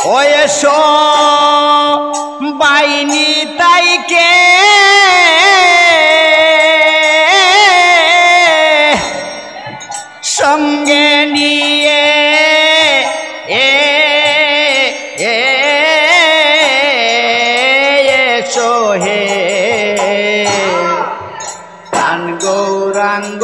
ওয়েশো বাইনি তাইকে সঙ্গে নিয়ে এসো হে প্রাণ গৌরাঙ্গ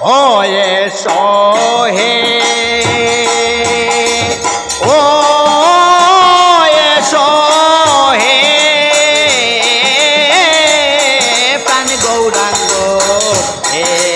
ও এসো হে ও এসো হে প্রাণ গৌরাঙ্গ হে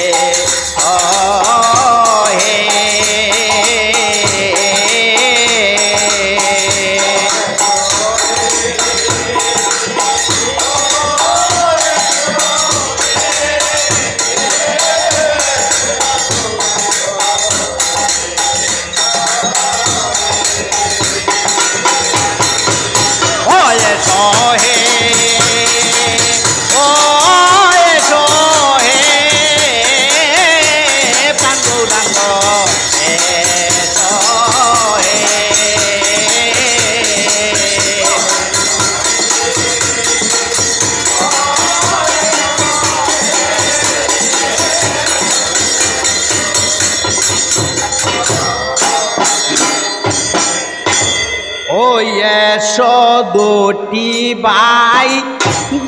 দুটি ভাই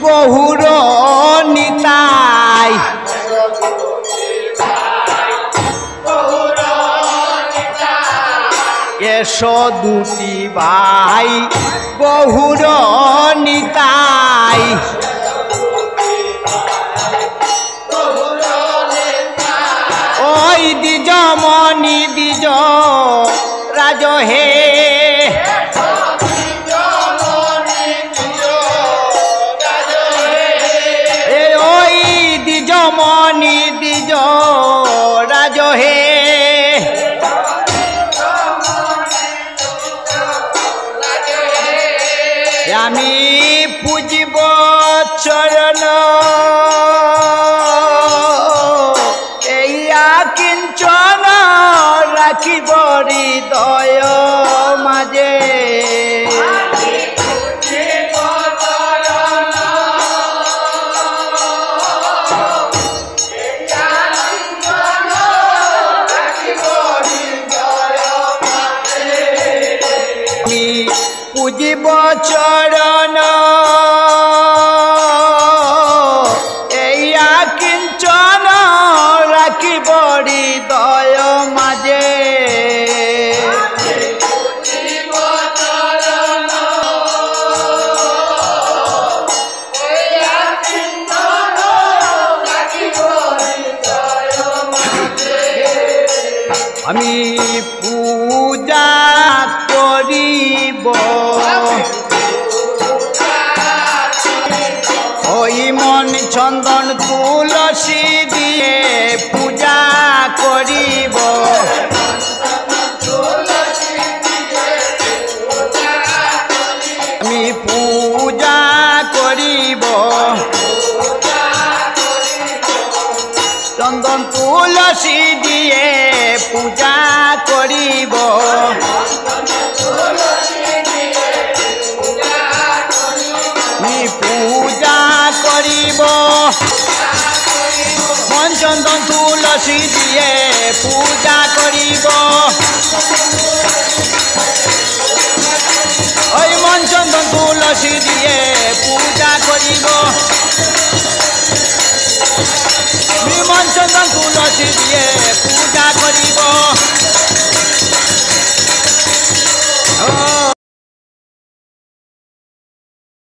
গহুর নিতাই এসো দুটি ভাই গহুর নিতাই ওই দ্বিজ মণি দ্বিজ রাজ হে মণি দ্বিজ রাজ হে আমি পূজিব চরণ এইয়া কিঞ্চন রাখিব হৃদয় মাঝে পূজিব চরণ এইয়া কিঞ্চন রাখিব হৃদয় মাঝে পূজা করিব ওই মন চন্দন তুলসী দিয়ে পূজা করিব আমি পূজা করিব চন্দন তুলসী দিয়ে পূজা করিব আমি পূজা করিব মন চন্দন তুলসী দিয়ে পূজা করিব ওই মন চন্দন তুলসী দিয়ে পূজা করিব মন চন্দন তুলসী দিয়ে পূজা করিব